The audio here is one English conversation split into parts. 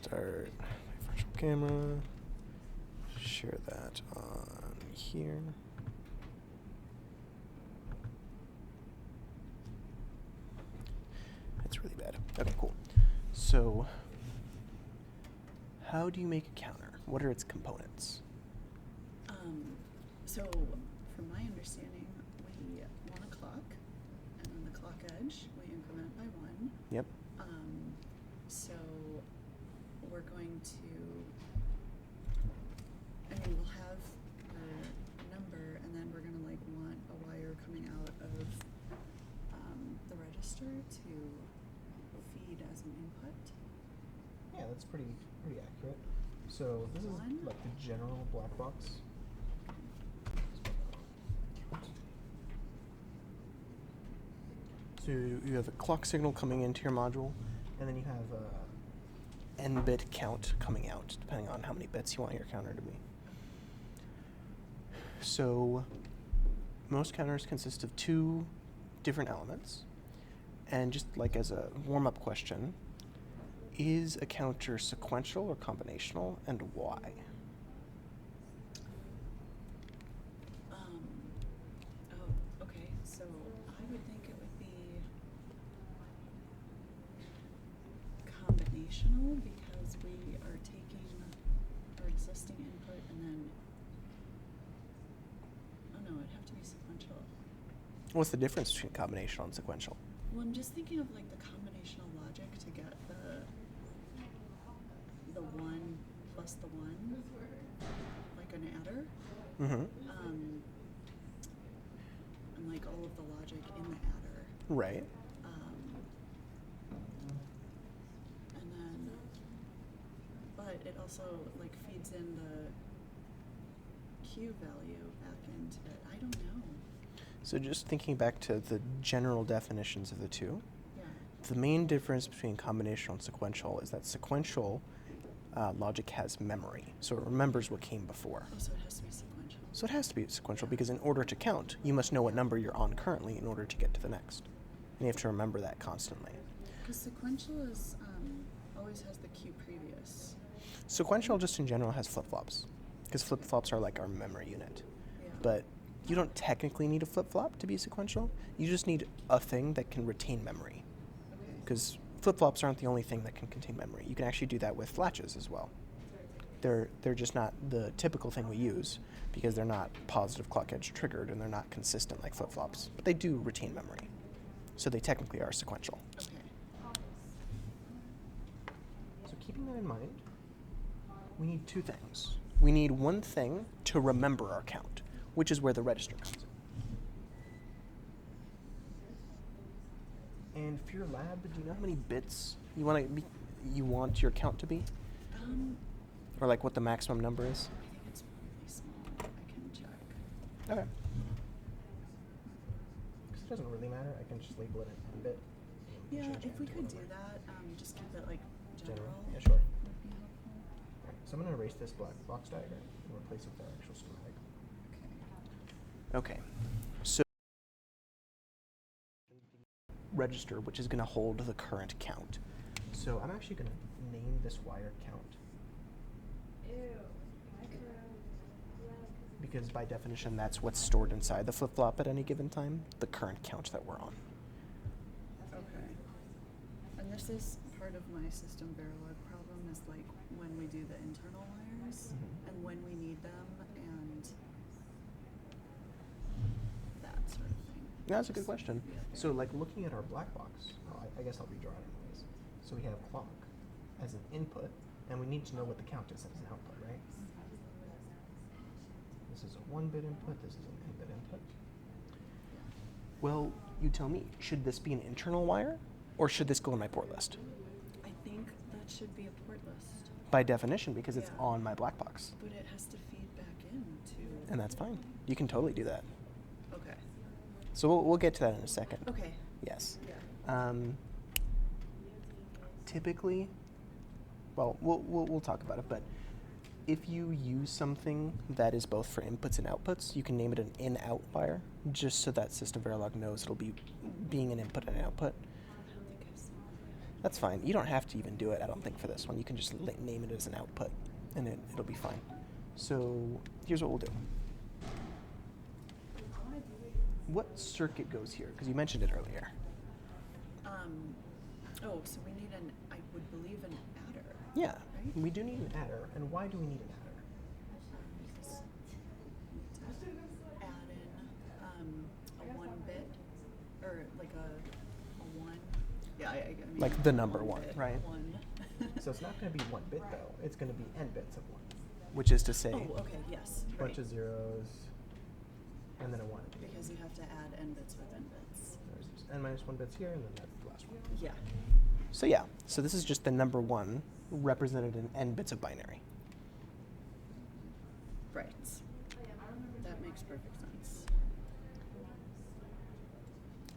Start my virtual camera. Share that on here. That's really bad. Okay, cool. So, how do you make a counter? What are its components? So, from my understanding, we want a clock, and on the clock edge, we increment by 1. Yep. So, we're going to, we'll have our number, and then we're going to, want a wire coming out of the register to feed as an input. Yeah, that's pretty accurate. So this is like the general black box. So you have a clock signal coming into your module, And then you have a n-bit count coming out, depending on how many bits you want your counter to be. So most counters consist of 2 different elements. And just like as a warm-up question, is a counter sequential or combinational, and why? Okay, so I would think it would be combinational because we are taking our existing input and then, oh no, it'd have to be sequential. What's the difference between combinational and sequential? Well, I'm just thinking of the combinational logic to get the 1 plus the 1, like an adder. Mm-hmm. And all of the logic in the adder. Right. And then, but it also feeds in the Q value back into it. I don't know. So just thinking back to the general definitions of the 2, Yeah. the main difference between combinational and sequential is that sequential logic has memory, so it remembers what came before. Oh, so it has to be sequential. So it has to be sequential because in order to count, you must know what number you're on currently in order to get to the next. And you have to remember that constantly. Because sequential is always has the Q previous. Sequential just in general has flip-flops, because flip-flops are like our memory unit. Yeah. But you don't technically need a flip-flop to be sequential. You just need a thing that can retain memory. Okay. Because flip-flops aren't the only thing that can contain memory. You can actually do that with latches as well. They're just not the typical thing we use because they're not positive clock edge triggered and they're not consistent like flip-flops. But they do retain memory. So they technically are sequential. Okay. So keeping that in mind, We need 2 things. We need one thing to remember our count, which is where the register comes in. And for your lab, do you know how many bits you want your count to be? Or what the maximum number is? I think it's really small. I can check. Okay. because it doesn't really matter, I can just label it an n-bit. Yeah, Change if it we to could do whatever. that, just keep it general. Yeah, sure. Would be helpful. Alright, so I'm going to erase this black box diagram and replace it with our actual schematic. Okay. Okay. So register, which is going to hold the current count. So I'm actually going to name this wire count. Because by definition, that's what's stored inside the flip-flop at any given time, the current count that we're on. Okay. And this is part of my system Verilog problem is when we do the internal wires and when we need them and that sort of thing. That's a good question. Yeah. So looking at our black box, I guess I'll redraw it anyways. So we have clock as an input, and we need to know what the count is as an output, right? This is a 1-bit input, this is an n-bit input. Well, you tell me, should this be an internal wire, or should this go in my port list? I think that should be a port list. By definition, because it's Yeah. on my black box. But it has to feed back into. And that's fine. You can totally do that. Okay. So we'll get to that in a second. Okay. Yes. Yeah. Typically, well, we'll talk about it, but if you use something that is both for inputs and outputs, you can name it an in-out wire, just so that System Verilog knows it'll be being an input and an output. I don't think I've seen That's fine. You don't have to even do it, I don't think, for this one. You can just name it as an output, and it'll be fine. So here's what we'll do. What circuit goes here? Because you mentioned it earlier. Oh, so we need I would believe an adder. Yeah, Right? we do need an Adder, and why do we need an adder? Because we need to add in a 1 bit, or like a 1. Yeah, I mean, Like the number 1, bit, right? 1. So it's not going to be 1 bit though. It's going to be n bits of 1. Which is to say, Oh, okay, yes. A bunch right. of zeros, and then a 1. Because you have to add n bits with n bits. There's n minus 1 bits here, and then that's the last one. Yeah. so yeah. So this is just the number 1 represented in n bits of binary. Right. That makes perfect sense.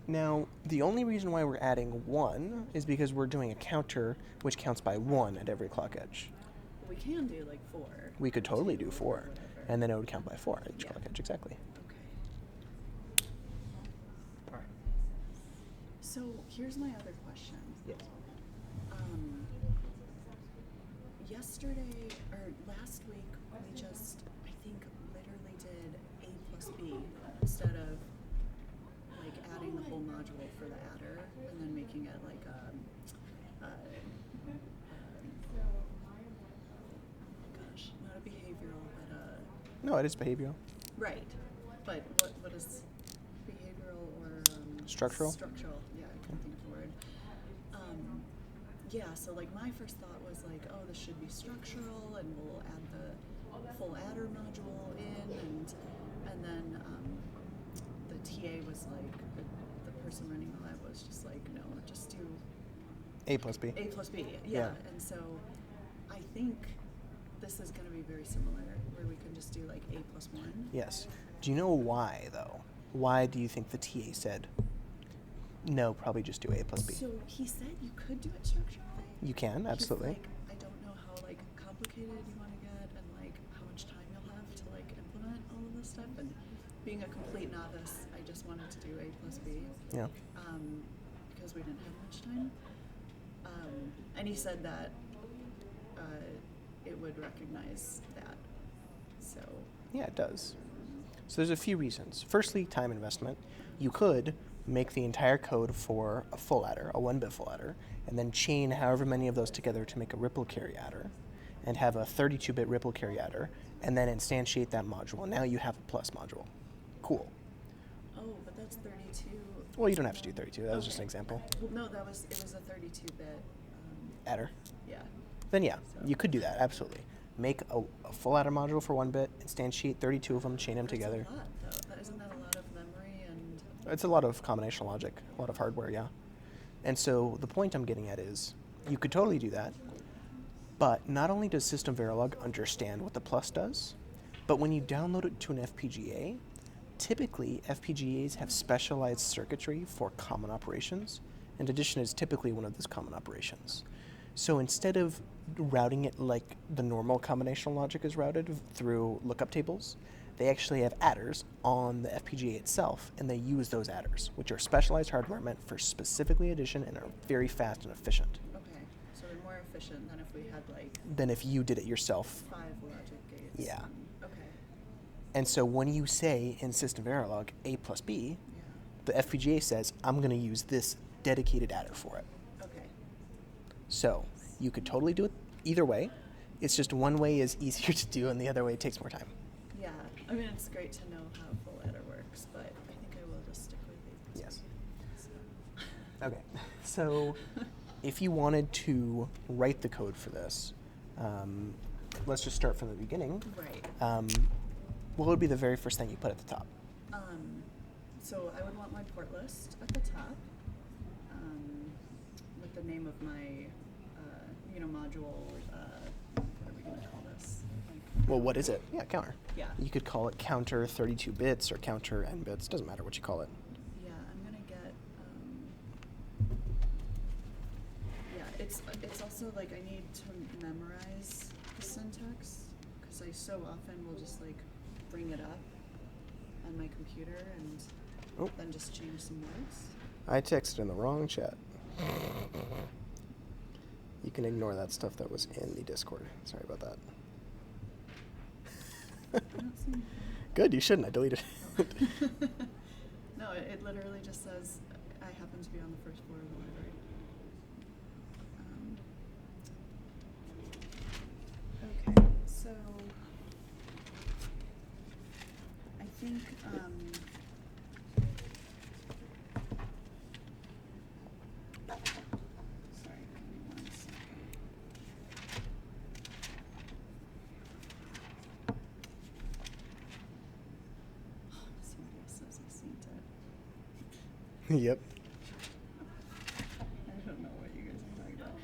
Now, the only reason why we're adding 1 is because we're doing a counter which counts by 1 at every clock edge. We can do like 4. We could totally 2, do or 4, whatever. and then it would count by 4 at each Yeah. clock edge, exactly. Okay. All right. So here's my other question. Yes. Yesterday or last week, we just, I think, literally did A plus B instead of like adding the whole module for the adder and then making it like gosh, not a behavioral, but No, it is behavioral. right. But what is behavioral or Structural? Structural. Yeah, I can't think of the word. Yeah, so like my first thought was like, oh, this should be structural, and we'll add the full adder module in, and then the TA was like, the person running the lab was just like, no, just do A plus B. A plus B. Yeah. Yeah, and so I think this is going to be very similar, where we can just do like A plus 1. Yes. Do you know why, though? Why do you think the TA said, no, probably just do A plus B? So he said you could do it structurally. You can, absolutely. He's like, I don't know how like complicated you want to get, and like how much time you'll have to like implement all of this stuff. And being a complete novice, I just wanted to do A plus B. Yeah. Because we didn't have much time. And he said that it would recognize that. So Yeah, it does. So there's a few reasons. Firstly, time investment. You could make the entire code for a full adder, a 1-bit full adder, and then chain however many of those together to make a ripple carry adder, and have a 32-bit ripple carry adder, and then instantiate that module. Now you have a plus module. Cool. oh, but that's 32. Well, you don't have to do 32. That was just an Okay. example. Well, no, it was a 32-bit. Adder. Yeah. Then yeah, So- you could do that, absolutely. Make a full adder module for 1-bit, instantiate 32 of them, chain them That's together. a lot, though. Isn't that a lot of memory and? It's a lot of combinational logic, a lot of hardware, yeah. And so the point I'm getting at is you could totally do that, but not only does System Verilog understand what the plus does, but when you download it to an FPGA, typically FPGAs have specialized circuitry for common operations, and addition is typically one of those common operations. So instead of routing it like the normal combinational logic is routed through lookup tables, they actually have adders on the FPGA itself, and they use those adders, which are specialized hardware meant for specifically addition and are very fast and efficient Okay, so they're more efficient than if we had like than if you did it yourself. 5 logic gates. Yeah. Okay. And so when you say in System Verilog A plus B, Yeah. the FPGA says, I'm going to use this dedicated adder for it. Okay. So you could totally do it either way. It's just one way is easier to do, and the other way takes more time. Yeah. I mean, it's great to know how full adder works, but I think I will just stick with A plus Yes. B. So. Okay. So if you wanted to write the code for this, let's just start from the beginning. Right. What would be the very first thing you put at the top? So I would want my port list at the top, with the name of my, module. What are we gonna call this? Like, Well, what is it? Yeah, counter. Yeah. You could call it counter 32 bits or counter n bits. Doesn't matter what you call it. Yeah, I'm gonna get. Yeah, it's also like I need to memorize the syntax because I so often will just like bring it up on my computer and Oh. then just change some words. I texted in the wrong chat. You can ignore that stuff that was in the Discord. Sorry about that. I don't see anything. Good, you shouldn't. I deleted it. No, it literally just says, I happen to be on the first floor of the library. Okay, so I think, sorry, give me 1 second. Somebody else says I synced it. Yep. I don't know what you guys are talking about.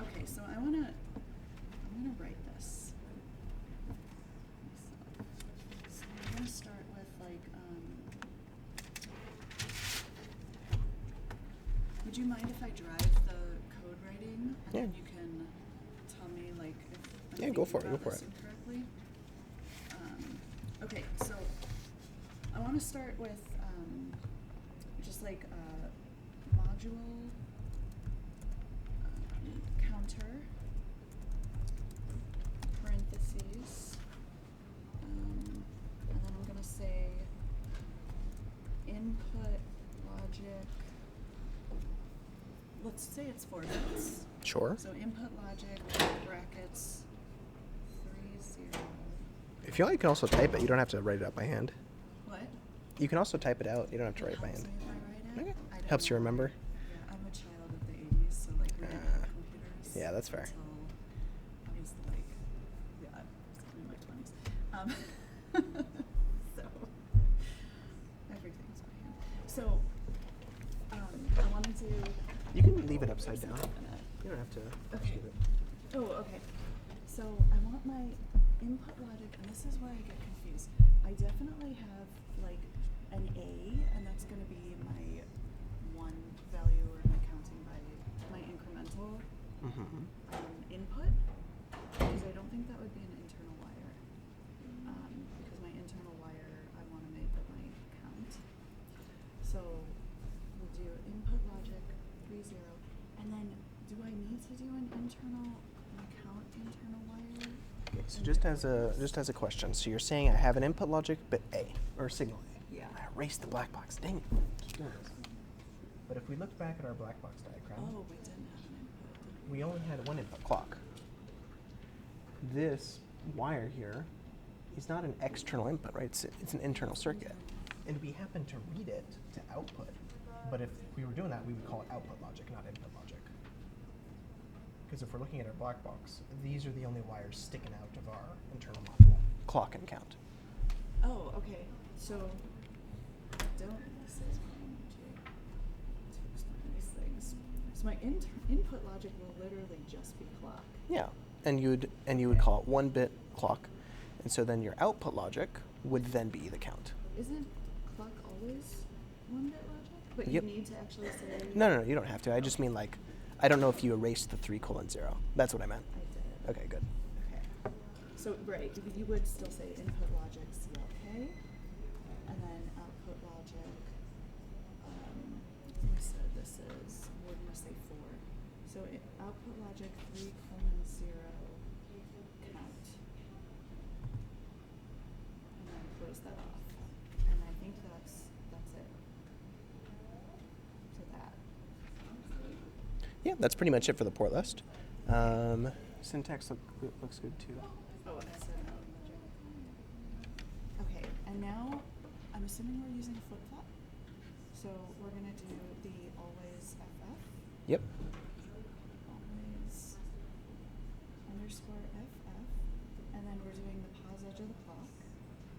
Okay, so I'm gonna write this. So I'm gonna start with like, would you mind if I drive the code writing? And Yeah. then you can tell me like if I'm Yeah, go thinking for it, about go for this it. incorrectly? Okay, so I wanna start with, just like a module, counter, parentheses, and then I'm gonna say input logic, let's say it's 4 bits. Sure. So input logic, brackets, 30. If you want, you can also type it. You don't have to write it out by hand. What? You can also type it out. You don't have to write it by helps hand. me if I write it? Okay. I don't Helps you know. remember. Yeah, I'm a child of the 80s, so like we didn't have computers. Yeah, that's fair. Until I was like, yeah, I was in my 20s. So everything's by hand. So I wanted to. You can leave it upside down. You don't have to. Okay. scoot it. Oh, okay. So I want my input logic, and this is where I get confused. I definitely have like an A, and that's going to be my one value or my counting by my incremental Mm-hmm. input, because I don't think that would be an internal wire. Because my internal wire, I want to make my count. So we'll do input logic 30, and then do I need to do an internal count internal wire? Okay, so just as a question, so you're saying I have an input logic but A or signal A. Yeah. I erased the black box. Dang it. Keep doing this. But if we look back at our black box diagram, Oh, we didn't have an input, did we? We only had one input clock. This wire here is not an external input, right? It's an internal circuit. and we happen to read it to output, but if we were doing that, we would call it output logic, not input logic. Because if we're looking at our black box, these are the only wires sticking out of our internal module. Clock and count. Oh, okay. So don't. This is one, two, to explain these things. So my input logic will literally just be clock. Yeah, and you would call it 1-bit clock, and so then your output logic would then be the count. Isn't clock always 1-bit logic? But Yep. you need to actually say. No, you don't have to. I just mean like, I don't know if you erased the 3:0. That's what I meant. I did. Okay, good. Okay. So right, you would still say input logic CLK, and then output logic. We said this is. We're gonna say 4. So output logic 3:0 count, and then close that off. And I think that's it. To that. Yeah, that's pretty much it for the port list. Syntax looks good too. Oh, I said output logic. Okay, and now I'm assuming we're using flip flop. So we're gonna do the always FF. Yep. Always underscore FF, and then we're doing the pause edge of the clock.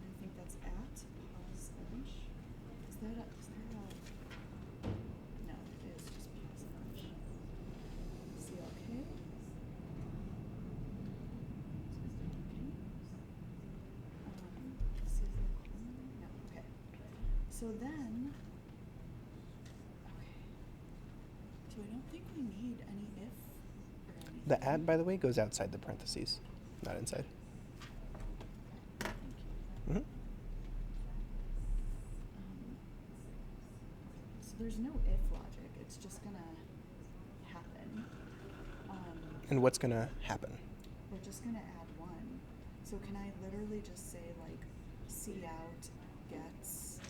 I think that's at pause edge. Is there a? No, it is just pause edge. CLK. No, okay. So then. Okay. So I don't think we need any if or anything. The add, by the way, goes outside the parentheses, not inside. Thank you. Mm-hmm. So there's no if logic, it's just gonna happen. And what's going to happen? We're just gonna add one. So can I literally just say like C out gets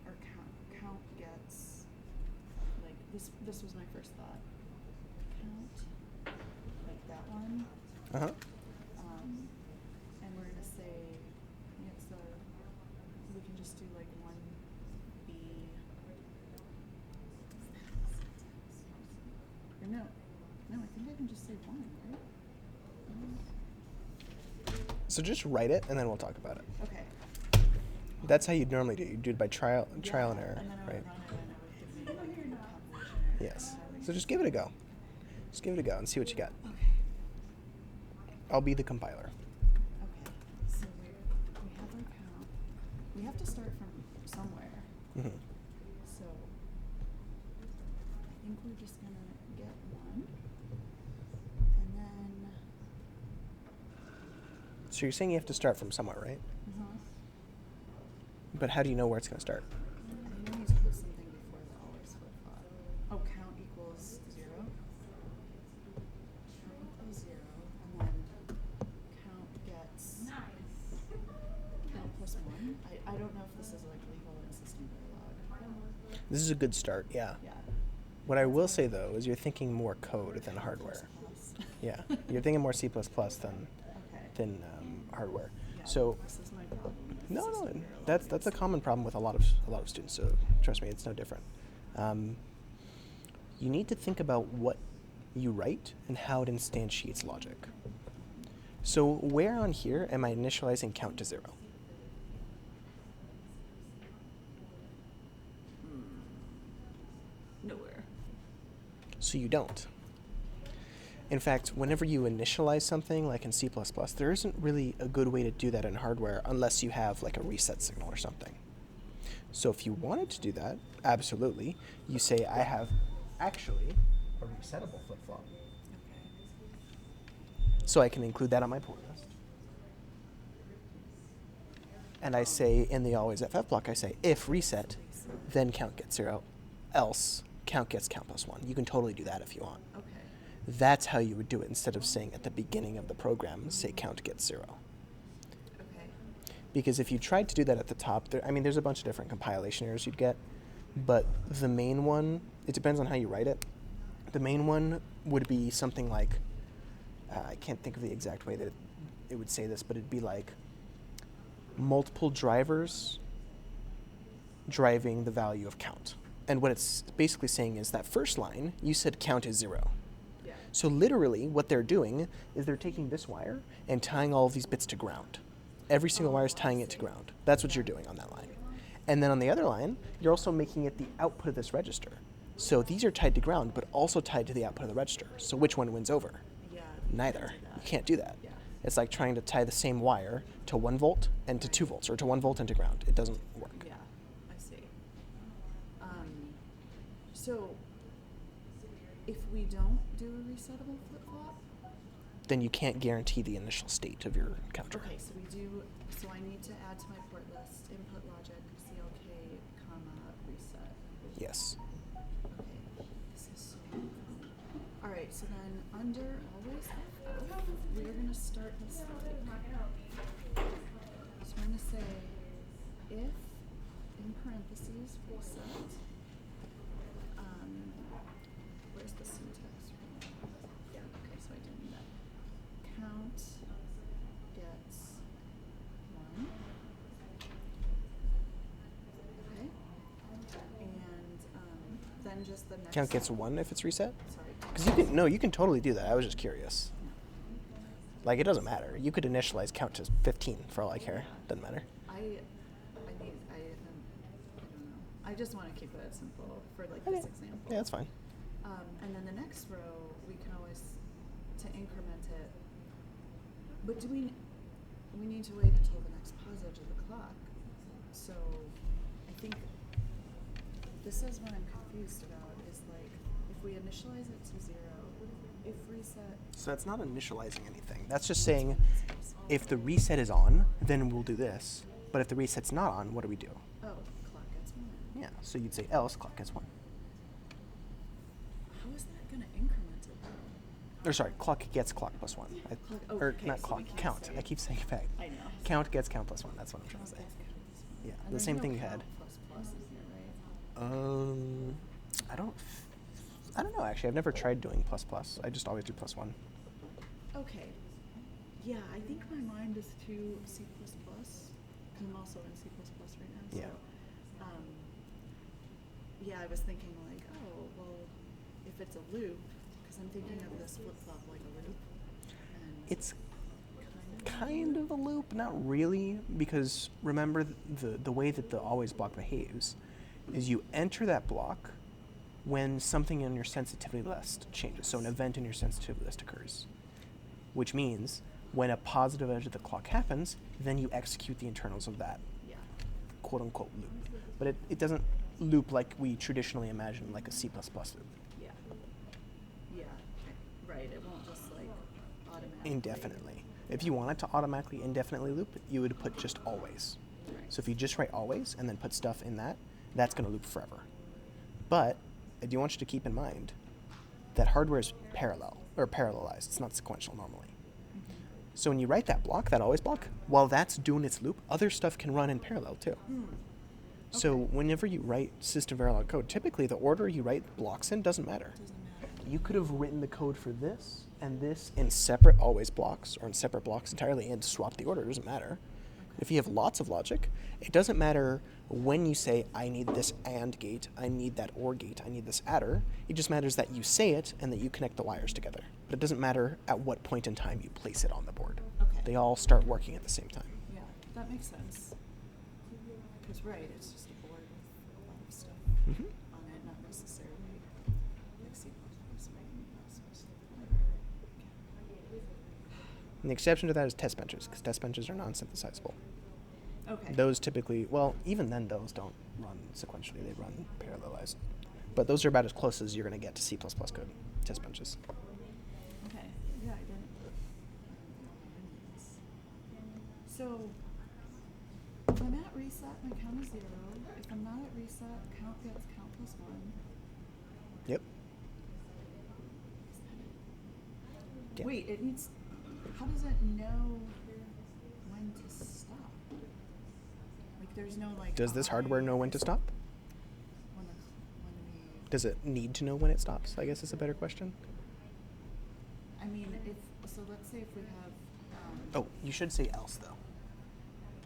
or count gets like this was my first thought. Count like that one. Uh-huh. And we're gonna say it's we can just do like 1B. Or no, I think I can just say 1, right? So just write it, and then we'll talk about it. Okay. That's how you'd normally do it. You do it by trial and error, and then I would right? run it, and it would give me like a compilation error. Yes. So just give it a go. Just give it a go and see what you got. Okay. I'll be the compiler. Okay. So we have our count. We have to start from somewhere. Mm-hmm. So I think we're just gonna get 1, and then. So you're saying you have to start from somewhere, right? But how do you know where it's going to start? I know you put something before the always flip-flop. Oh, count equals 0. Count equals 0, and then count gets count plus 1. I don't know if this is like legal in system Verilog. This is a good start, yeah. Yeah. What I will say, though, is you're thinking more code than hardware. Yeah, you're thinking more C++ than Okay. Hardware. Yeah, So this is my problem. with no, system no, Verilog. that's a common problem with a lot of students. So trust me, it's no different. You need to think about what you write and how it instantiates logic. So where on here am I initializing count to 0? Nowhere. So you don't. In fact, whenever you initialize something like in C++, there isn't really a good way to do that in hardware unless you have like a reset signal or something. So if you wanted to do that, absolutely, you say I have actually a resettable flip-flop. So I can include that on my port list. And I say in the always FF block, I say if reset, then count gets 0, else count gets count plus 1. You can totally do that if you want. Okay. That's how you would do it instead of saying at the beginning of the program, say count gets 0. Okay. Because if you tried to do that at the top, there's a bunch of different compilation errors you'd get, but the main one, it depends on how you write it. The main one would be something like, I can't think of the exact way that it would say this, but it'd be like multiple drivers driving the value of count. And what it's basically saying is that first line, you said count is 0. Yeah. So literally what they're doing is they're taking this wire and tying all of these bits to ground. Every single wire is tying it to ground. That's what you're doing on that line. And then on the other line, you're also making it the output of this register. So these are tied to ground, but also tied to the output of the register. So which one wins over? Yeah. Neither. You can't do that. Yeah. It's like trying to tie the same wire to 1 volt and to 2 volts, or to 1 volt and to ground. It doesn't work. Yeah, I see. So if we don't do a resettable flip-flop, Then you can't guarantee the initial state of your counter. okay, so I need to add to my port list input logic CLK, comma, reset. Yes. Okay, this is so all right, so then under always FF, we're gonna start this like, so I'm gonna say if in parentheses reset, where's the syntax? Yeah, okay, so I didn't need that. Count gets 1. Okay. And then just the next. Count gets 1 if it's reset? Sorry. Because you can totally do that. I was just curious. Like, it doesn't matter. You could initialize count to 15 for all I care. Doesn't matter. I don't know. I just want to keep it simple for like Okay. this example. Yeah, that's fine. And then the next row, we can always, to increment it, but do we need to wait until the next passage of the clock? So I think this is what I'm confused about, is like, if we initialize it to 0, if reset. So that's not initializing anything. That's just saying if the reset is on, then we'll do this. But if the reset's not on, what do we do? Oh, clock gets 1. Yeah, so you'd say else clock gets 1. How is that going to increment Or sorry, clock gets clock plus 1. Clock- Or okay, not so clock, we can't count. say- I keep saying it back. I know. Count gets count plus 1. That's what I'm trying to say. Count gets count plus one. Yeah, And the there's same no thing you had. count plus in here, right? I don't know actually. I've never tried doing plus plus. I just always do plus 1. Okay. Yeah, I think my mind is to C++, because I'm also in C++ right now. Yeah. So, yeah, I was thinking like, oh, well, if it's a loop, because I'm thinking of this flip-flop like a loop. And It's kind of a loop, not really, because remember the way that the always block behaves is you enter that block when something in your sensitivity list changes. So an event in your sensitivity list occurs, which means when a positive edge of the clock happens, then you execute the internals of that yeah. quote unquote loop. But it doesn't loop like we traditionally imagine, like a C++ loop. Yeah. Yeah. Right. It won't just like automatically. Indefinitely. If you wanted to automatically indefinitely loop, you would put just always. Right. So if you just write always and then put stuff in that, that's going to loop forever. But I do want you to keep in mind that hardware is parallel or parallelized. It's not sequential normally. Mm-hmm. So when you write that block, that always block, while that's doing its loop, other stuff can run in parallel too. So Okay. whenever you write system Verilog code, typically the order you write blocks in doesn't matter. Doesn't matter. You could have written the code for this and this in separate always blocks or in separate blocks entirely and swap the order. It doesn't matter. If you have lots of logic, it doesn't matter when you say, I need this AND gate, I need that OR gate, I need this adder. It just matters that you say it and that you connect the wires together. But it doesn't matter at what point in time you place it on the board. Okay. They all start working at the same time. Yeah, that makes sense. Because right, it's just a board with a lot of stuff Mhm. on it, not necessarily like C++, right? And the exception to that is test benches, because test benches are non-synthesizable. Okay. Those typically, well, even then those don't run sequentially, they run parallelized. But those are about as close as you're going to get to C++ code, test benches. Okay. Yeah, I didn't. So, if I'm at reset, my count is 0. If I'm not at reset, count gets count plus 1. Yep. Yeah. Wait, it needs. How does it know when to stop? Like, there's no like. Does this hardware know when to stop? When we. Does it need to know when it stops? I guess is a better question. I mean, if so, let's say if we have. Oh, you should say else though.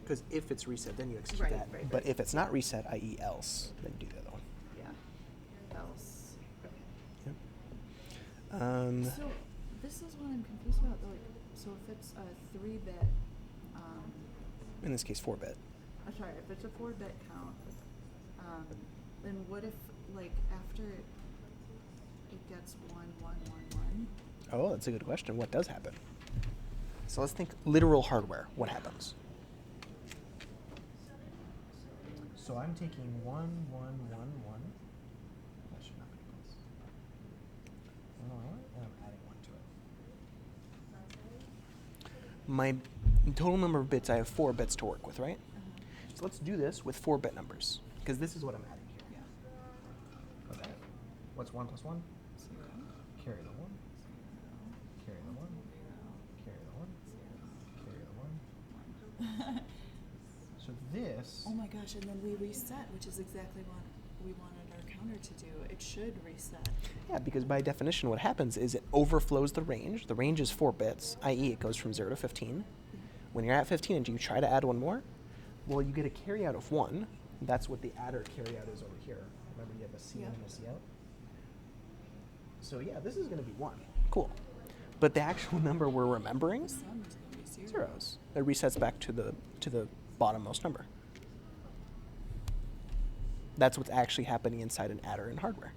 Because if it's reset, then you execute Right, that. right, But right. if it's not reset, i.e. else, then you do the other one. Yeah. Else. Okay. Yep. So this is what I'm confused about. Like, so if it's a 3-bit, In this case, 4-bit. sorry, if it's a 4-bit count, then what if like after it gets 1, 1, 1, 1? Oh, that's a good question. What does happen? So let's think literal hardware. What happens? So I'm taking 1, 1, 1, 1. That should not be close. And I'm adding 1 to it. My total number of bits, I have 4 bits to work with, right? So let's do this with 4-bit numbers, because this is what I'm adding here. Yeah. Okay. What's 1 plus 1? 0, Carry the 1. Carry the 1. Carry the 1. Carry the 1. So this. Oh my gosh, and then we reset, which is exactly what we wanted our counter to do. It should reset. Yeah, because by definition what happens is it overflows the range. The range is 4 bits, i.e. it goes from 0 to 15. When you're at 15 and you try to add one more, well, you get a carry out of 1. That's what the adder carry out is over here. Remember you have a C in Yeah. and a C out? So yeah, this is going to be 1. Cool. But the actual number we're remembering, The sum is going to be 0. zeros. It resets back to the bottommost number. That's what's actually happening inside an adder in hardware.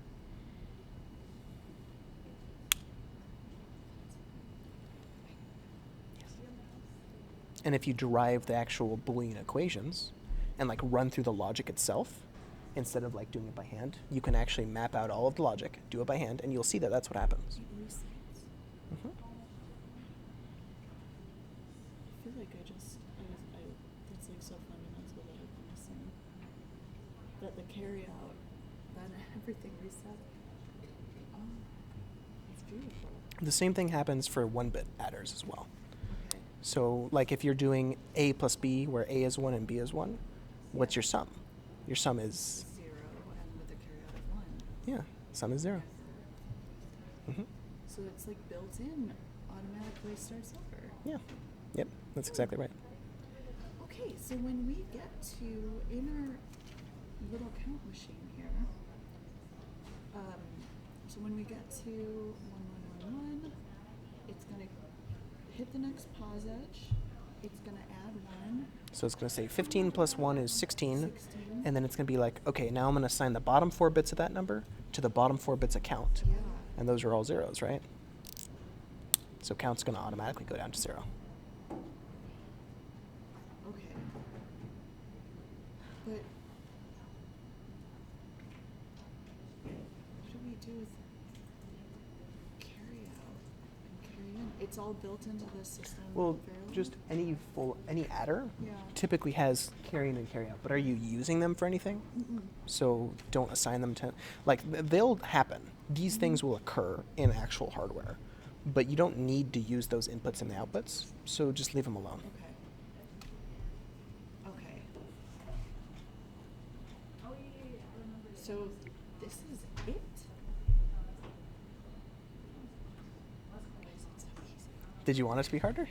And if you derive the actual Boolean equations and like run through the logic itself, instead of like doing it by hand, you can actually map out all of the logic, do it by hand, and you'll see that that's what happens. It resets. Mm-hmm. I feel like that's like so fundamental that I've been missing. That the carry out, then everything resets. Oh, it's beautiful. The same thing happens for 1-bit adders as well. Okay. So, like if you're doing A plus B, where A is 1 and B is 1, what's your sum? Your sum is, 0 and with a carryout of 1. yeah, sum is 0. Hmm. So it's like built in, automatically starts over. Yeah. Yep, that's exactly right. Okay, so when we get to, in our little count machine here, so when we get to 1111, it's going to hit the next pause edge, it's going to add 1, So it's going to say 15 plus 1 is 16, 16. and then it's going to be like, okay, now I'm going to assign the bottom 4 bits of that number to the bottom 4 bits of count. Yeah. And those are all zeros, right? So count's going to automatically go down to 0. Okay. But what do we do with carry out and carry in? It's all built into the system. Well, fairly? just any adder Yeah. typically has carry in and carry out, but are you using them for anything? Mm-mm. So don't assign them to, like, they'll happen. These things will occur in actual hardware, but you don't need to use those inputs and the outputs, so just leave them alone. Okay. Okay. So this is it? Why is it so easy? Did you want it to be harder?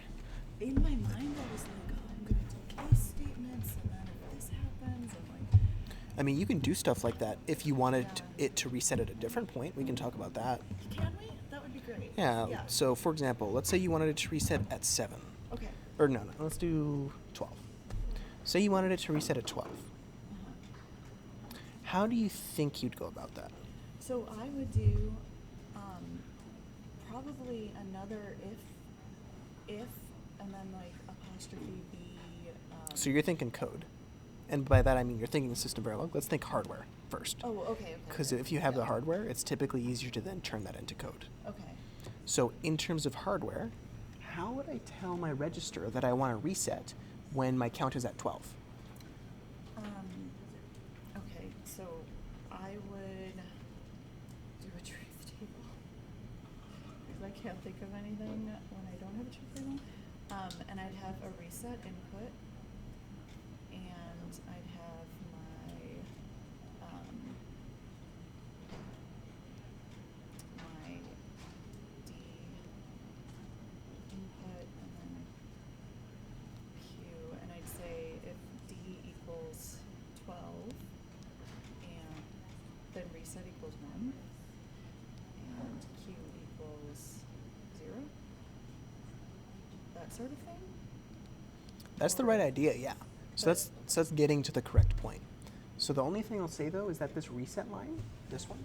In my mind, I was like, oh, I'm gonna do case statements, and then if this happens, and like, I mean, you can do stuff like that. If you wanted it to reset at a different point, we can talk about that. can we? That would be great. Yeah, so for example, let's say you wanted it to reset at 7. Okay. Or no, let's do 12. Say you wanted it to reset at 12. Uh-huh. How do you think you'd go about that? So I would do probably another if, and then like apostrophe B. So you're thinking code. And by that I mean you're thinking system Verilog. Let's think hardware first. Oh, okay. Because if you have the hardware, it's typically easier to then turn that into code. Okay. So in terms of hardware, how would I tell my register that I want to reset when my count is at 12? Okay, so I would do a truth table because I can't think of anything when I don't have a truth table. And I'd have a reset input, and I'd have my my D input, and then Q, and I'd say if D equals 12, and then reset equals 1, and Q equals 0, that sort of thing? That's the right idea, yeah. So that's getting to the correct point. So the only thing I'll say though is that this reset line, this one,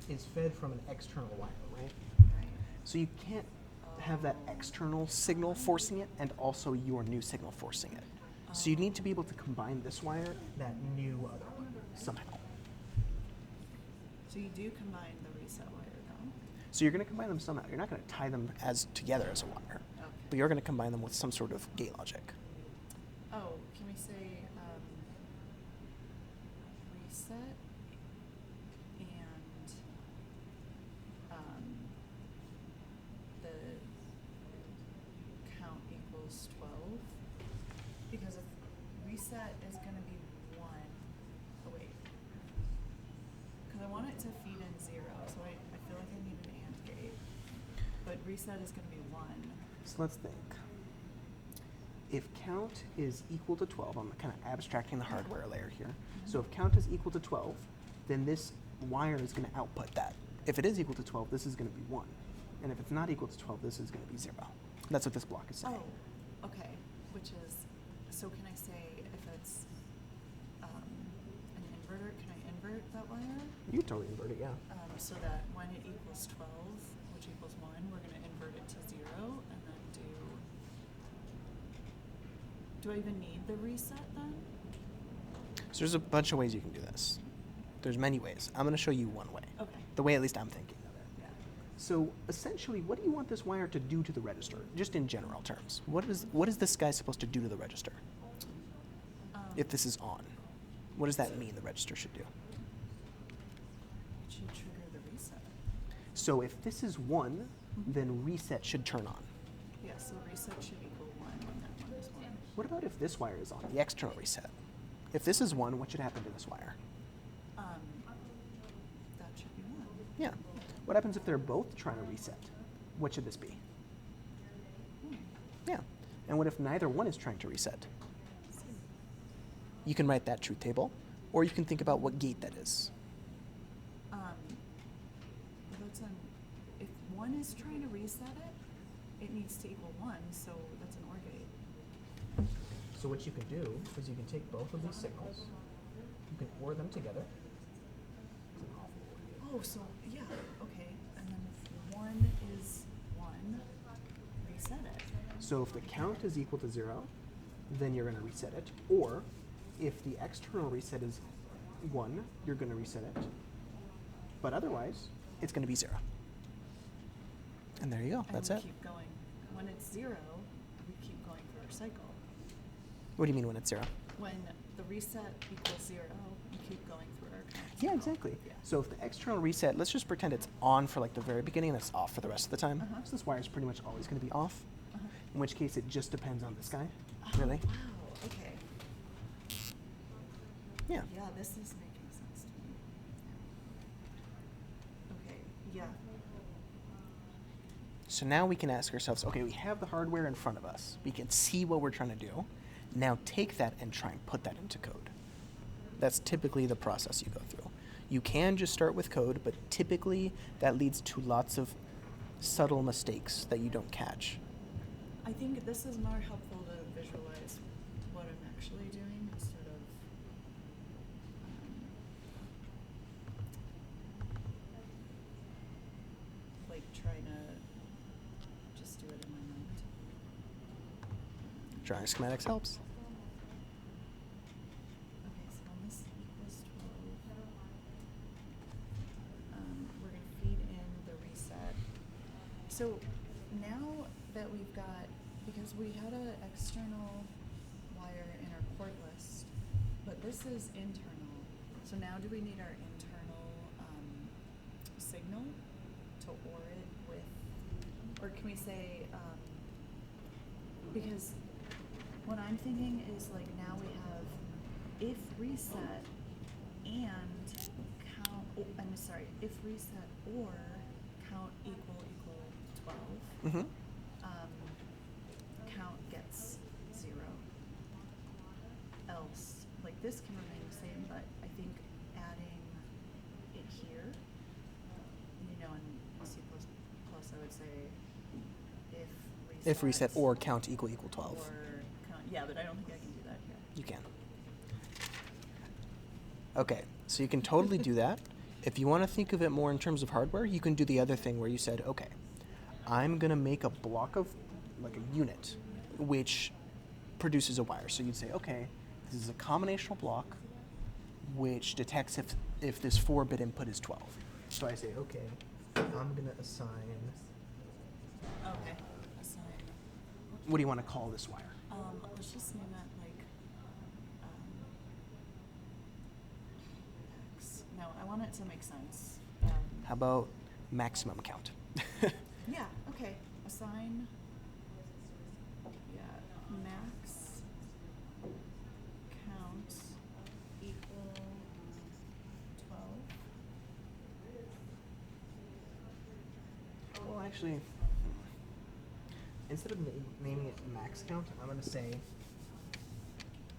is fed from an external wire, right? Right. So you can't have that external signal forcing it and also your new signal forcing it. So you need to be able to combine this wire, that new other one, somehow. So you do combine the reset wire, though? So you're going to combine them somehow. You're not going to tie them as together as a wire, Okay. but you're going to combine them with some sort of gate logic. Oh, can we say reset and the count equals 12? Because if reset is going to be 1, oh wait, because I want it to feed in 0, so I feel like I need an AND gate, but reset is going to be 1. So let's think. If count is equal to 12, I'm kind of abstracting the hardware layer here. So if count is equal to 12, then this wire is going to output that. If it is equal to 12, this is going to be 1. And if it's not equal to 12, this is going to be 0. That's what this block is saying. Oh, okay. Which is, so can I say if it's an inverter, can I invert that wire? You totally invert it, yeah. So that when it equals 12, which equals 1, we're going to invert it to 0 and then do I even need the reset then? So there's a bunch of ways you can do this. There's many ways. I'm going to show you one way. Okay. The way at least I'm thinking of it. Yeah. So essentially, what do you want this wire to do to the register? Just in general terms. What is this guy supposed to do to the register? If this is on, what does that mean the register should do? It should trigger the reset. So if this is 1, then reset should turn on. Yeah, so reset should equal 1 when that 1 is 1. What about if this wire is on, the external reset? If this is 1, what should happen to this wire? That should be 1. Yeah. What happens if they're both trying to reset? What should this be? Yeah. And what if neither one is trying to reset? You can write that truth table, or you can think about what gate that is. That's an, if 1 is trying to reset it, it needs to equal 1, so that's an OR gate. So what you can do is you can take both of these signals, you can OR them together. It's an awful OR gate. Oh, so, yeah, okay. And then if 1 is 1, reset it. So if the count is equal to 0, then you're going to reset it. Or if the external reset is 1, you're going to reset it. But otherwise, it's going to be 0. And there you go. And That's we it. keep going. When it's 0, we keep going through our cycle. What do you mean when it's 0? When the reset equals 0, we keep going through our count. Yeah, exactly. Yeah. So if the external reset, let's just pretend it's on for like the very beginning and it's off for the rest of the time. Uh-huh. So this wire is pretty much always going to be off. Uh-huh. In which case, it just depends on this guy. Oh, Really? wow, okay. Yeah. Yeah, this is making sense to me. Okay, yeah. So now we can ask ourselves, okay, we have the hardware in front of us. We can see what we're trying to do. Now take that and try and put that into code. That's typically the process you go through. You can just start with code, but typically that leads to lots of subtle mistakes that you don't catch. I think this is more helpful to visualize what I'm actually doing instead of like trying to just do it in my mind. Drawing schematics helps. Okay, so when this equals 12, we're going to feed in the reset. So now that we've got, because we had an external wire in our port list, but this is internal. So now do we need our internal signal to OR it with, or can we say, because what I'm thinking is like now we have if reset and count, I'm sorry, if reset or count equal 12, Mm-hmm. count gets 0. Else, like this can remain the same, but I think adding it here, you know, in C++, I would say If reset or count equal 12. or count, yeah, but I don't think I can do that here. You can. Okay, so you can totally do that. If you want to think of it more in terms of hardware, you can do the other thing where you said, okay, I'm going to make a block of, like a unit, which produces a wire. So you'd say, okay, this is a combinational block which detects if this 4-bit input is 12. So I say, okay, I'm going to assign, Okay. Assign. What do you want to call this wire? Let's just name that like X. No, I want it to make sense. How about maximum count? Yeah, okay. Assign, yeah, max count equal 12. well, actually, instead of naming it max count, I'm going to say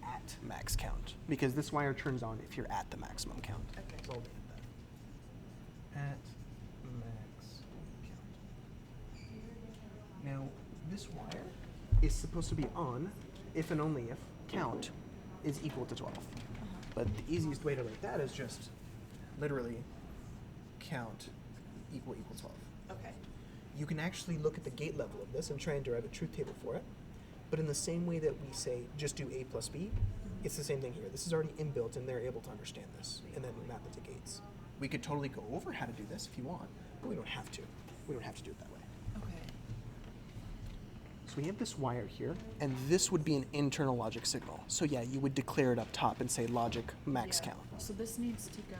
At max count, because this wire turns on if you're at the maximum count. Okay. So I'll name it that. At max count. Now, this wire is supposed to be on if and only if count is equal to 12. But the easiest way to write that is just literally count equal 12. Okay. You can actually look at the gate level of this and try and derive a truth table for it. But in the same way that we say just do A plus B, it's the same thing here. This is already inbuilt and they're able to understand this and then map it to gates. We could totally go over how to do this if you want, but we don't have to. We don't have to do it that way. Okay. So we have this wire here, and this would be an internal logic signal. So yeah, you would declare it up top and say logic max Yeah. count. So this needs to go,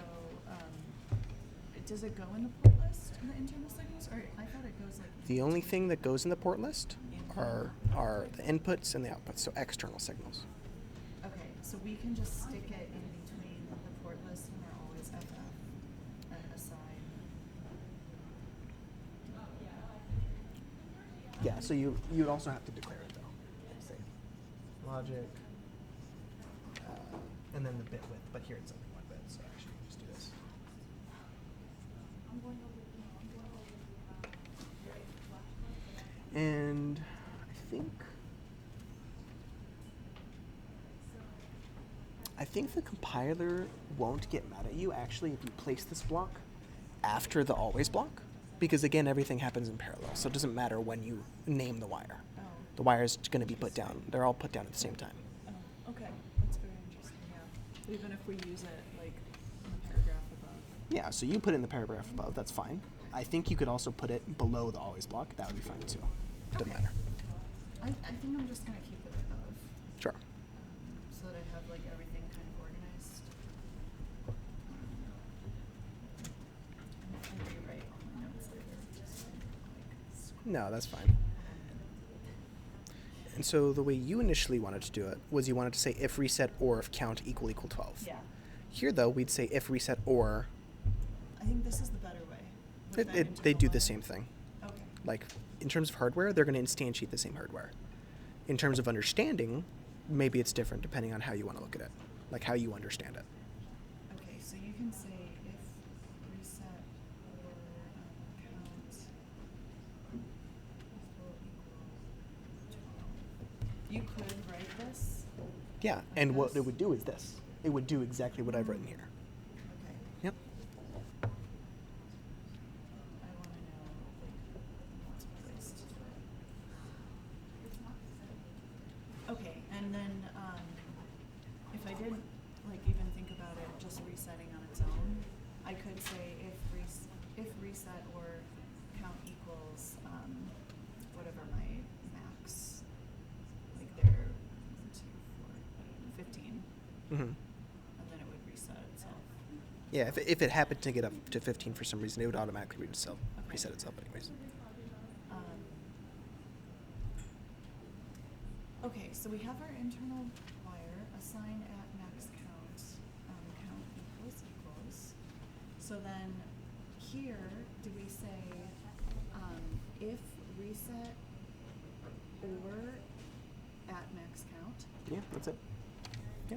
does it go in the port list in the internal signal? Sorry, I thought it goes like. The only thing that goes in the port list Input. are the inputs and the outputs, so external signals. Okay, so we can just stick it in between the port list and they're always FF and assign. Yeah, so you'd also have to declare it though. Say logic, and then the bit width, but here it's only 1 bit, so actually we'll just do this. And I think the compiler won't get mad at you actually if you place this block after the always block, because again everything happens in parallel, so it doesn't matter when you name the wire. Oh. The wire is going to be put down. They're all put down at the same time. Oh, okay, that's very interesting, yeah. Even if we use it like in the paragraph above. Yeah, so you put it in the paragraph above, that's fine. I think you could also put it below the always block. That would be fine too. Doesn't Okay. matter. I think I'm just gonna keep it above, Sure. so that I have like everything kind of organized. And if I rewrite all my notes later, just like. No, that's fine. And so the way you initially wanted to do it was you wanted to say if reset or if count equal 12. Yeah, Here though, we'd say if reset or I think this is the better way. with that they do internal the line. same thing. Okay. Like in terms of hardware, they're going to instantiate the same hardware. In terms of understanding, maybe it's different depending on how you want to look at it, like how you understand it. Okay, so you can say if reset or count will equal 12. You could write this. Yeah, and what it would do is this. It would do exactly what I've written here. Okay. Yep. I want to know like what's placed to it. Okay, and then if I didn't like even think about it just resetting on its own, I could say if reset or count equals whatever my max, like there 15, Mm-hmm. and then it would reset itself. Yeah, if it happened to get up to 15 for some reason, it would automatically reset itself anyways. Okay, so we have our internal wire, assign at max count, count equals. So then here, do we say if reset or at max count? Yeah, that's it. Yeah.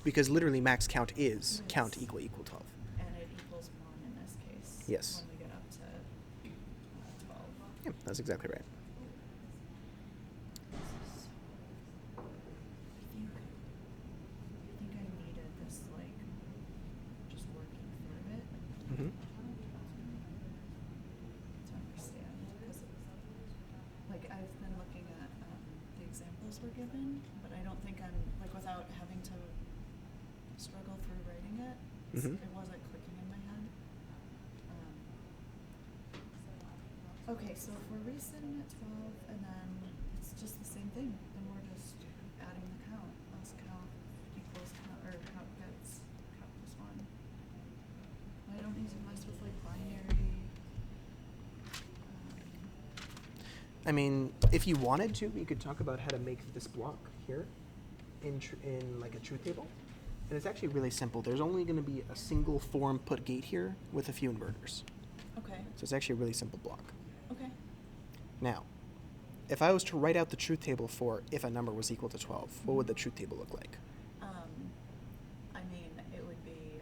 Because literally max count is count Yes. equal 12. And it equals 1 in this case. Yes. When we get up to 12. Yeah, that's exactly right. I think I needed this, like, just working through it Mm-hmm. to understand. Because, like, I've been looking at the examples we're given, but I don't think I'm, like, without having to struggle through writing it, Mhm. it wasn't clicking in my head. Okay, so if we're resetting at 12, and then it's just the same thing, then we're just adding the count, else count equals count, or count gets count plus 1. I don't need to mess with like binary. I mean, if you wanted to, we could talk about how to make this block here in like a truth table. And it's actually really simple. There's only going to be a single form put gate here with a few inverters. Okay, So it's actually a really simple block. okay. Now, if I was to write out the truth table for if a number was equal to 12, what would the truth table look like? I mean, it would be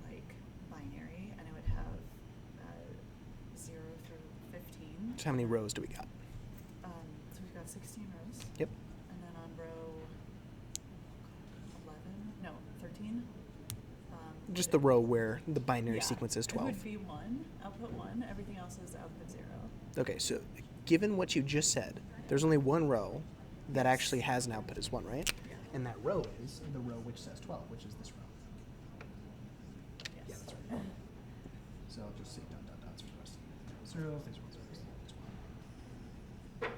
like binary, and it would have 0 through 15. So how many rows do we got? So we've got 16 rows. Yep. And then on row 13. Just the row where the binary yeah, sequence is It 12. would be 1, output 1, everything else is output 0. Okay, so given what you just said, there's only one row that actually has an output as 1, right? Yeah. And that row is the row which says 12, which is this row. Yes. Yeah, that's right. So I'll just say dot dot dots for the rest of these zeros, these ones, these one.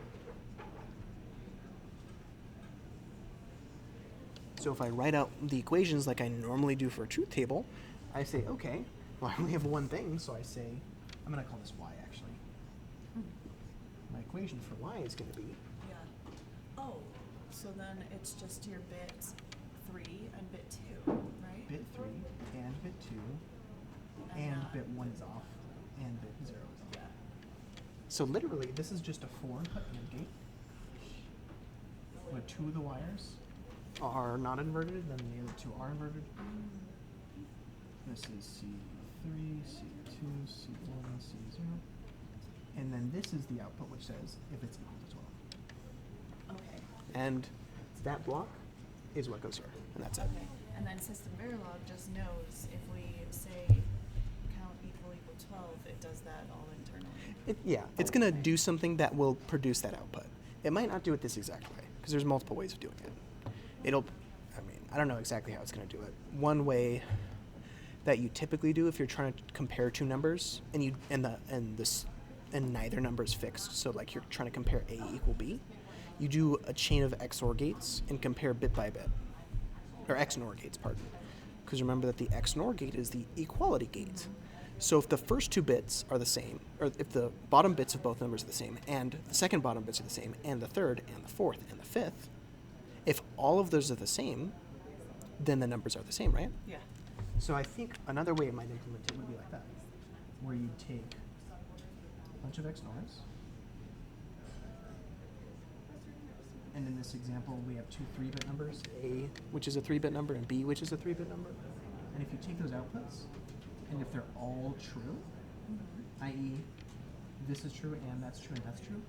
So if I write out the equations like I normally do for a truth table, I say, okay, well I only have one thing, so I say, I'm going to call this y actually. equation for y is going to be Yeah. Oh, so then it's just your bit 3 and bit 2, right? bit 3 and bit 2 and that. bit 1 is off and bit 0 is off. Yeah. So literally, this is just a 4 input AND gate where 2 of the wires are not inverted, then the other 2 are inverted. This is C3, C2, C1, C0. And then this is the output, which says if it's equal to 12. Okay. And that block is what goes here, and that's it. Okay. And then System Verilog just knows if we say count equal 12, it does that all internally. It's going to do something that will produce that output. It might not do it this exact way, because there's multiple ways of doing it. I don't know exactly how it's going to do it. One way that you typically do if you're trying to compare two numbers and neither number is fixed, so like you're trying to compare A equal B, you do a chain of XOR gates and compare bit by bit, or XNOR gates, pardon. Because remember that the XNOR gate is the equality gate. So if the first two bits are the same, or if the bottom bits of both numbers are the same, and the second bottom bits are the same, and the third, and the fourth, and the fifth, if all of those are the same, then the numbers are the same, right? Yeah. So I think another way it might implement it would be like that, where you take a bunch of XNORs, and in this example we have two 3-bit numbers, A, which is a 3-bit number, and B, which is a 3-bit number. and if you take those outputs, and if they're all true, i.e. this is true and that's true and that's true,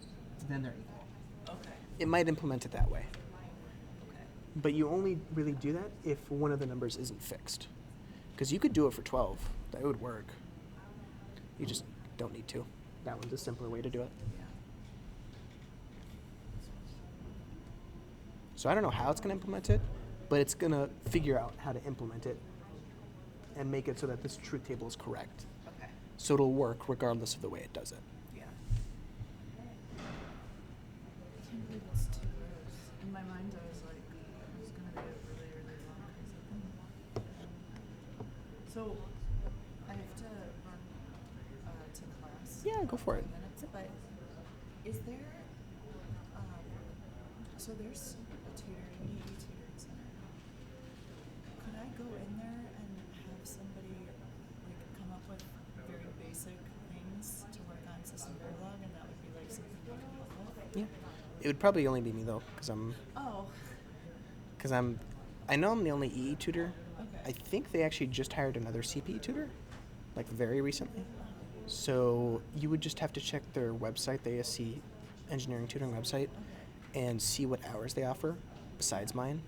then they're equal. Okay. It might implement it that way. Okay. But you only really do that if one of the numbers isn't fixed. Because you could do it for 12. That would work. You just don't need to. That one's a simpler way to do it. Yeah. So I don't know how it's going to implement it, but it's going to figure out how to implement it and make it so that this truth table is correct. Okay. So it'll work regardless of the way it does it. Yeah. I can't believe it's 2 rows. In my mind, I was like, it's gonna be a really, really long crazy thing. So, I have to run to class. Yeah, go for it. in 5 minutes, but is there, so there's a tutoring, EE tutoring center. Could I go in there and have somebody like come up with very basic things to work on System Verilog, and that would be like something we could help with? Yeah. It would probably only be me though, because Oh, I know I'm the only EE tutor. okay. I think they actually just hired another CPE tutor, like very recently. So you would just have to check their website, the ASC engineering tutoring website, and see what hours they offer besides mine,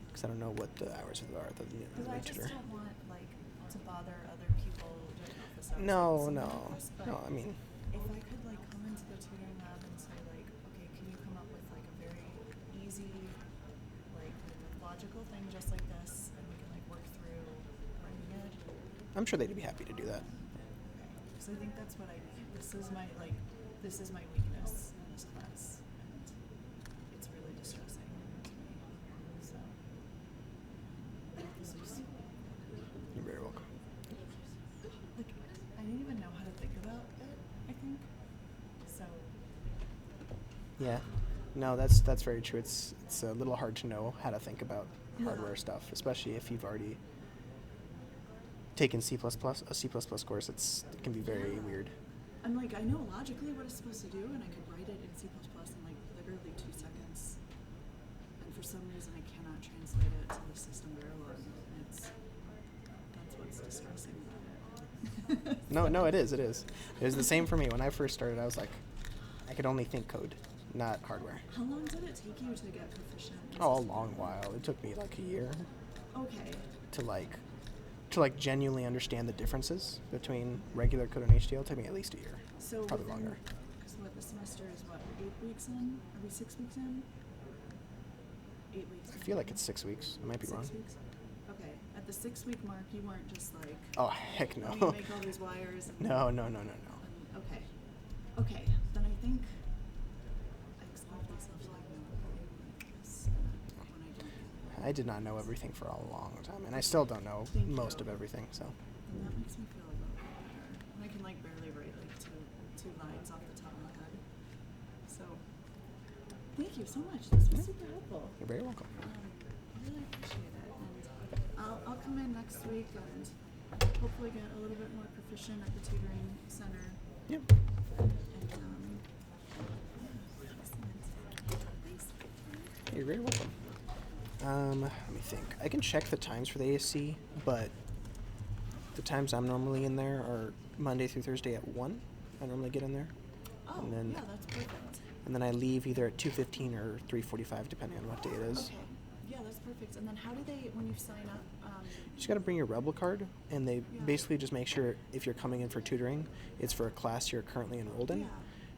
because I don't know what the hours are of the Because I new just tutor. don't want like to bother other people doing office hours. No, with no, someone else, but no. I mean, if I could like come into the tutoring lab and say like, okay, can you come up with like a very easy, like logical thing just like this, and we can like work through writing it. I'm sure they'd be happy to do that. Because I think that's what I need. This is my weakness in this class, and it's really distressing to me. So this was You're very welcome. like I didn't even know how to think about it. I think so. Yeah. No, that's very true. It's a little hard to know how to think about hardware stuff, especially if you've already taken C++, a C++ course. It can be very weird. I'm like, I know logically what it's supposed to do, and I could write it in C++ in like literally 2 seconds. And for some reason, I cannot translate it to the System Verilog. That's what's distressing about it. No, it is. It was the same for me. When I first started, I was like, I could only think code, not hardware. How long did it take you to get proficient? in Oh, a System long Verilog? while. It took me like a year Okay. to genuinely understand the differences between regular code and HDL. It took me at least a year. So Probably longer. Because what the semester is 8 weeks in? Are we 6 weeks in? 8 weeks. I feel like it's 6 weeks. I might be 6 wrong. weeks. Okay. At the 6-week mark, you weren't just like, Oh, heck no. let me make all these wires. And No. and- okay. Okay. Then I think I expect myself to like know everything like this when I don't. I did not know everything for a long time, and I still don't know Thank most you. of everything. So And that makes me feel a little bit better. And I can like barely write like two lines off the top of my head. So thank you so much. This was Yeah. super helpful. You're very welcome. I really appreciate it. And I'll come in next week and hopefully get a little bit more proficient at the tutoring center. Yep. And, yeah, excellent. Thanks. You're very welcome. Let me think. I can check the times for the ASC, but the times I'm normally in there are Monday through Thursday at 1. I normally get in there. Oh, And then- yeah, that's perfect. And then I leave either at 2:15 or 3:45, depending on what day it is. Okay. Yeah, that's perfect. And then how do they, when you sign up, You just got to bring your Rebel card, and they Yeah. basically just make sure if you're coming in for tutoring, it's for a class you're currently enrolled in. Yeah.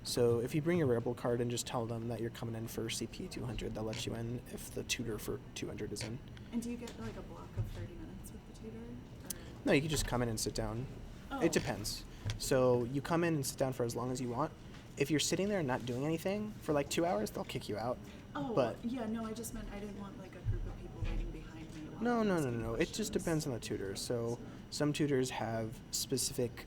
So if you bring your Rebel card and just tell them that you're coming in for CP 200, they'll let you in if the tutor for 200 is in. And do you get like a block of 30 minutes with the tutor? Or? No, you can just come in and sit down. Oh. It depends. So you come in and sit down for as long as you want. If you're sitting there and not doing anything for like 2 hours, they'll kick you out. Oh, But yeah, no, I just meant I didn't want like a group of people waiting behind me. While no, I no, was no, asking no. It just questions. depends on the tutor. So some tutors have specific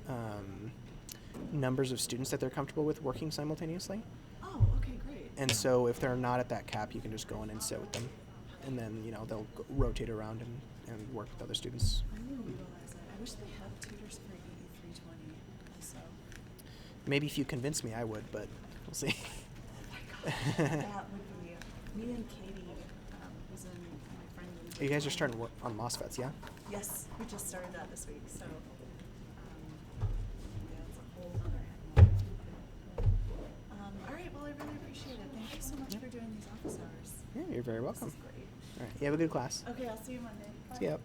numbers of students that they're comfortable with working simultaneously. Oh, okay, great. And so if they're not at that cap, you can just go in and sit with them. And then, they'll rotate around and work with other students. I didn't realize that. I wish they had tutors for 8320 also. Maybe if you convince me, I would, but we'll see. Oh my god, that would be me and Katie, who's in my friend. You guys are starting work on MOSFETs, yeah? Yes, we just started that this week, so yeah, it's a whole other animal. All right, well, I really appreciate it. Thank you so much for doing these office hours. Yeah, you're very welcome. This is great. All right, you have a good class. Okay, I'll see you Monday. Bye. See ya.